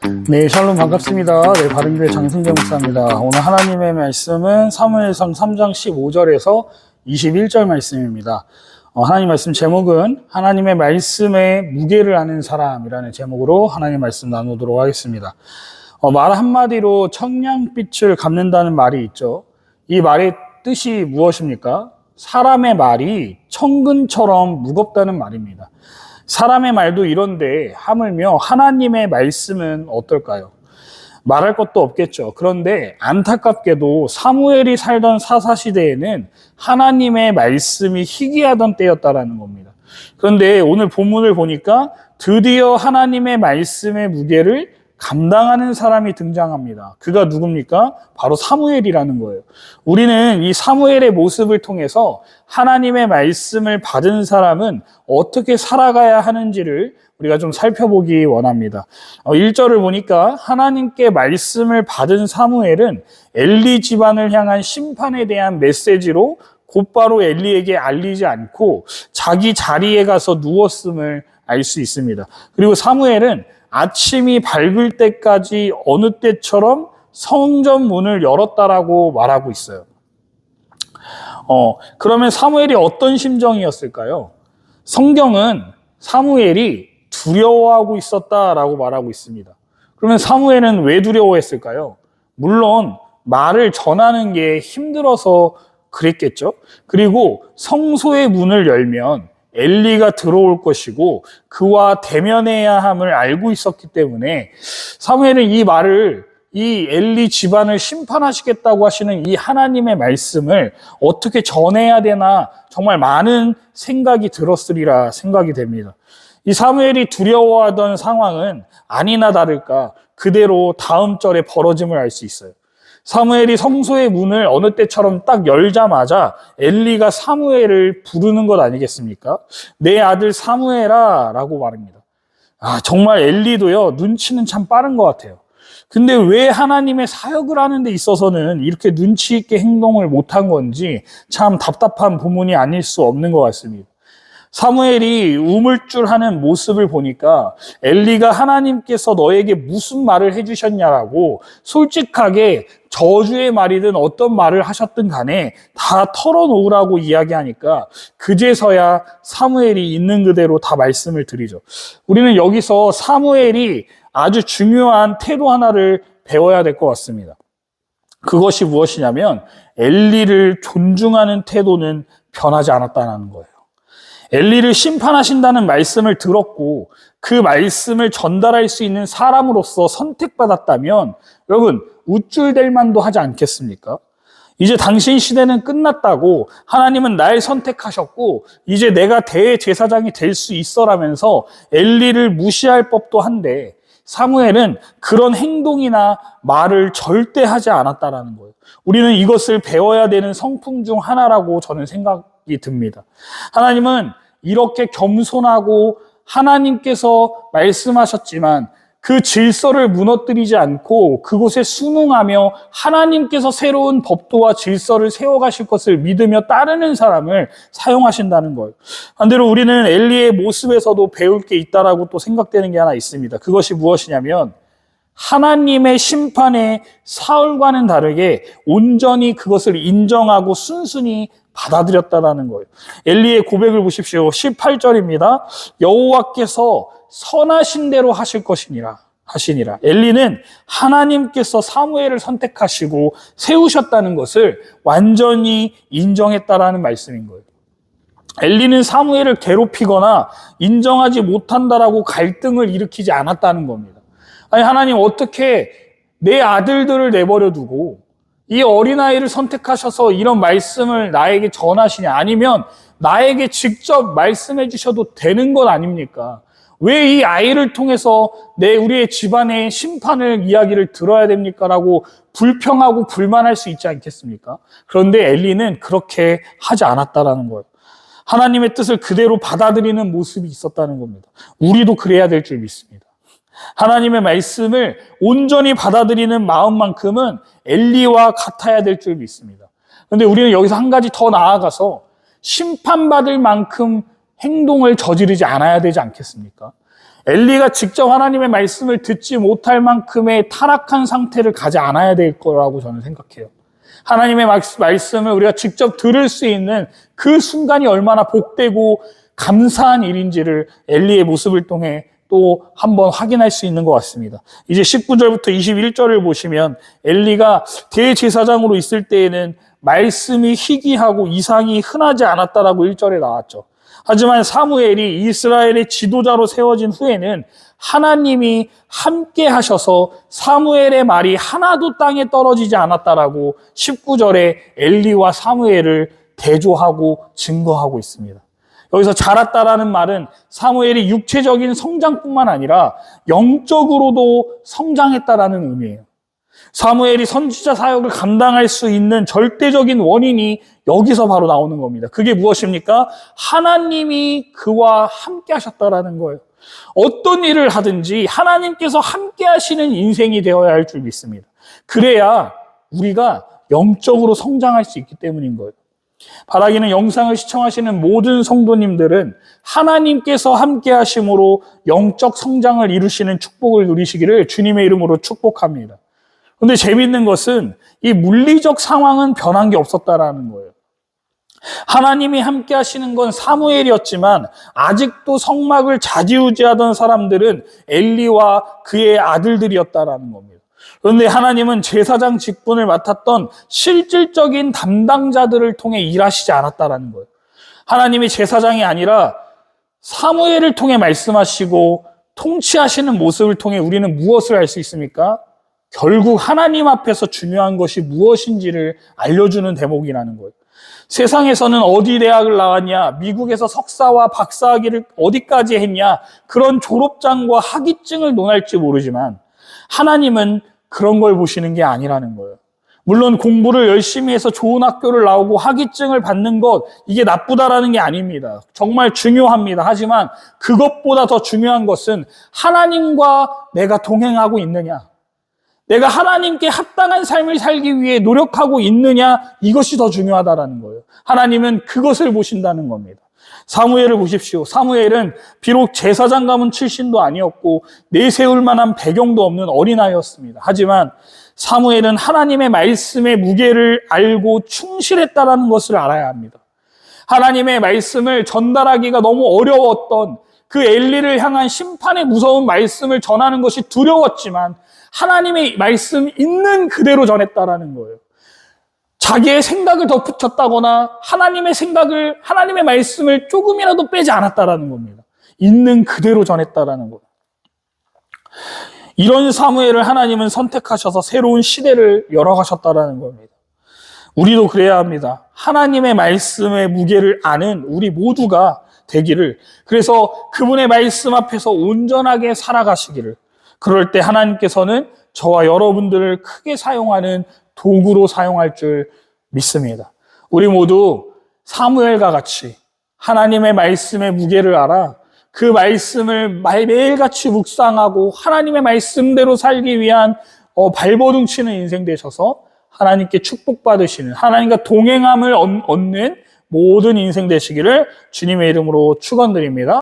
네, 샬롬 반갑습니다. 네, 바른교회 장승재 목사입니다. 오늘 하나님의 말씀은 사무엘상 3장 15절에서 21절 말씀입니다. 하나님 말씀 제목은 하나님의 말씀에 무게를 아는 사람이라는 제목으로 하나님 말씀 나누도록 하겠습니다. 말 한마디로 청량빛을 갚는다는 말이 있죠. 이 말의 뜻이 무엇입니까? 사람의 말이 청근처럼 무겁다는 말입니다. 사람의 말도 이런데 하물며 하나님의 말씀은 어떨까요? 말할 것도 없겠죠. 그런데 안타깝게도 사무엘이 살던 사사시대에는 하나님의 말씀이 희귀하던 때였다라는 겁니다. 그런데 오늘 본문을 보니까 드디어 하나님의 말씀의 무게를 감당하는 사람이 등장합니다. 그가 누굽니까? 바로 사무엘이라는 거예요. 우리는 이 사무엘의 모습을 통해서 하나님의 말씀을 받은 사람은 어떻게 살아가야 하는지를 우리가 좀 살펴보기 원합니다. 1절을 보니까 하나님께 말씀을 받은 사무엘은 엘리 집안을 향한 심판에 대한 메시지로 곧바로 엘리에게 알리지 않고 자기 자리에 가서 누웠음을 알 수 있습니다. 그리고 사무엘은 아침이 밝을 때까지 어느 때처럼 성전 문을 열었다라고 말하고 있어요. 그러면 사무엘이 어떤 심정이었을까요? 성경은 사무엘이 두려워하고 있었다라고 말하고 있습니다. 그러면 사무엘은 왜 두려워했을까요? 물론 말을 전하는 게 힘들어서 그랬겠죠. 그리고 성소의 문을 열면 엘리가 들어올 것이고 그와 대면해야 함을 알고 있었기 때문에 사무엘은 이 말을, 이 엘리 집안을 심판하시겠다고 하시는 이 하나님의 말씀을 어떻게 전해야 되나 정말 많은 생각이 들었으리라 생각이 됩니다. 이 사무엘이 두려워하던 상황은 아니나 다를까 그대로 다음 절에 벌어짐을 알 수 있어요. 사무엘이 성소의 문을 어느 때처럼 딱 열자마자 엘리가 사무엘을 부르는 것 아니겠습니까? 내 아들 사무엘아 라고 말합니다. 정말 엘리도요, 눈치는 참 빠른 것 같아요. 근데 왜 하나님의 사역을 하는 데 있어서는 이렇게 눈치 있게 행동을 못한 건지 참 답답한 부문이 아닐 수 없는 것 같습니다. 사무엘이 우물쭈하는 모습을 보니까 엘리가 하나님께서 너에게 무슨 말을 해주셨냐라고 솔직하게 저주의 말이든 어떤 말을 하셨든 간에 다 털어놓으라고 이야기하니까 그제서야 사무엘이 있는 그대로 다 말씀을 드리죠. 우리는 여기서 사무엘이 아주 중요한 태도 하나를 배워야 될 것 같습니다. 그것이 무엇이냐면 엘리를 존중하는 태도는 변하지 않았다는 거예요. 엘리를 심판하신다는 말씀을 들었고 그 말씀을 전달할 수 있는 사람으로서 선택받았다면 여러분 우쭐댈 만도 하지 않겠습니까? 이제 당신 시대는 끝났다고, 하나님은 날 선택하셨고 이제 내가 대제사장이 될 수 있어라면서 엘리를 무시할 법도 한데 사무엘은 그런 행동이나 말을 절대 하지 않았다라는 거예요. 우리는 이것을 배워야 되는 성품 중 하나라고 저는 생각이 듭니다. 하나님은 이렇게 겸손하고 하나님께서 말씀하셨지만 그 질서를 무너뜨리지 않고 그곳에 순응하며 하나님께서 새로운 법도와 질서를 세워가실 것을 믿으며 따르는 사람을 사용하신다는 거예요. 반대로 우리는 엘리의 모습에서도 배울 게 있다라고 또 생각되는 게 하나 있습니다. 그것이 무엇이냐면 하나님의 심판에 사울과는 다르게 온전히 그것을 인정하고 순순히 받아들였다라는 거예요. 엘리의 고백을 보십시오. 18절입니다. 여호와께서 선하신 대로 하실 것이니라 하시니라. 엘리는 하나님께서 사무엘을 선택하시고 세우셨다는 것을 완전히 인정했다라는 말씀인 거예요. 엘리는 사무엘을 괴롭히거나 인정하지 못한다라고 갈등을 일으키지 않았다는 겁니다. 아니, 하나님 어떻게 내 아들들을 내버려 두고 이 어린아이를 선택하셔서 이런 말씀을 나에게 전하시냐, 아니면 나에게 직접 말씀해 주셔도 되는 것 아닙니까? 왜 이 아이를 통해서 우리의 집안의 심판을 이야기를 들어야 됩니까? 라고 불평하고 불만할 수 있지 않겠습니까? 그런데 엘리는 그렇게 하지 않았다라는 거예요. 하나님의 뜻을 그대로 받아들이는 모습이 있었다는 겁니다. 우리도 그래야 될 줄 믿습니다. 하나님의 말씀을 온전히 받아들이는 마음만큼은 엘리와 같아야 될 줄 믿습니다. 그런데 우리는 여기서 한 가지 더 나아가서 심판받을 만큼 행동을 저지르지 않아야 되지 않겠습니까? 엘리가 직접 하나님의 말씀을 듣지 못할 만큼의 타락한 상태를 가지 않아야 될 거라고 저는 생각해요. 하나님의 말씀을 우리가 직접 들을 수 있는 그 순간이 얼마나 복되고 감사한 일인지를 엘리의 모습을 통해 또 한번 확인할 수 있는 것 같습니다. 이제 19절부터 21절을 보시면 엘리가 대제사장으로 있을 때에는 말씀이 희귀하고 이상이 흔하지 않았다라고 1절에 나왔죠. 하지만 사무엘이 이스라엘의 지도자로 세워진 후에는 하나님이 함께 하셔서 사무엘의 말이 하나도 땅에 떨어지지 않았다라고 19절에 엘리와 사무엘을 대조하고 증거하고 있습니다. 여기서 자랐다라는 말은 사무엘이 육체적인 성장뿐만 아니라 영적으로도 성장했다라는 의미예요. 사무엘이 선지자 사역을 감당할 수 있는 절대적인 원인이 여기서 바로 나오는 겁니다. 그게 무엇입니까? 하나님이 그와 함께 하셨다라는 거예요. 어떤 일을 하든지 하나님께서 함께 하시는 인생이 되어야 할 줄 믿습니다. 그래야 우리가 영적으로 성장할 수 있기 때문인 거예요. 바라기는 영상을 시청하시는 모든 성도님들은 하나님께서 함께 하심으로 영적 성장을 이루시는 축복을 누리시기를 주님의 이름으로 축복합니다. 그런데 재미있는 것은 이 물리적 상황은 변한 게 없었다라는 거예요. 하나님이 함께 하시는 건 사무엘이었지만 아직도 성막을 좌지우지하던 사람들은 엘리와 그의 아들들이었다라는 겁니다. 그런데 하나님은 제사장 직분을 맡았던 실질적인 담당자들을 통해 일하시지 않았다라는 거예요. 하나님이 제사장이 아니라 사무엘을 통해 말씀하시고 통치하시는 모습을 통해 우리는 무엇을 알 수 있습니까? 결국 하나님 앞에서 중요한 것이 무엇인지를 알려주는 대목이라는 거예요. 세상에서는 어디 대학을 나왔냐, 미국에서 석사와 박사학위를 어디까지 했냐, 그런 졸업장과 학위증을 논할지 모르지만 하나님은 그런 걸 보시는 게 아니라는 거예요. 물론 공부를 열심히 해서 좋은 학교를 나오고 학위증을 받는 것, 이게 나쁘다라는 게 아닙니다. 정말 중요합니다. 하지만 그것보다 더 중요한 것은 하나님과 내가 동행하고 있느냐, 내가 하나님께 합당한 삶을 살기 위해 노력하고 있느냐, 이것이 더 중요하다라는 거예요. 하나님은 그것을 보신다는 겁니다. 사무엘을 보십시오. 사무엘은 비록 제사장 가문 출신도 아니었고 내세울 만한 배경도 없는 어린아이였습니다. 하지만 사무엘은 하나님의 말씀의 무게를 알고 충실했다라는 것을 알아야 합니다. 하나님의 말씀을 전달하기가 너무 어려웠던 그 엘리를 향한 심판의 무서운 말씀을 전하는 것이 두려웠지만 하나님의 말씀 있는 그대로 전했다라는 거예요. 자기의 생각을 덧붙였다거나 하나님의 말씀을 조금이라도 빼지 않았다라는 겁니다. 있는 그대로 전했다라는 거예요. 이런 사무엘을 하나님은 선택하셔서 새로운 시대를 열어가셨다라는 겁니다. 우리도 그래야 합니다. 하나님의 말씀의 무게를 아는 우리 모두가 되기를, 그래서 그분의 말씀 앞에서 온전하게 살아가시기를, 그럴 때 하나님께서는 저와 여러분들을 크게 사용하는 도구로 사용할 줄 믿습니다. 우리 모두 사무엘과 같이 하나님의 말씀의 무게를 알아 그 말씀을 매일같이 묵상하고 하나님의 말씀대로 살기 위한 발버둥 치는 인생 되셔서 하나님께 축복받으시는, 하나님과 동행함을 얻는 모든 인생 되시기를 주님의 이름으로 축원드립니다.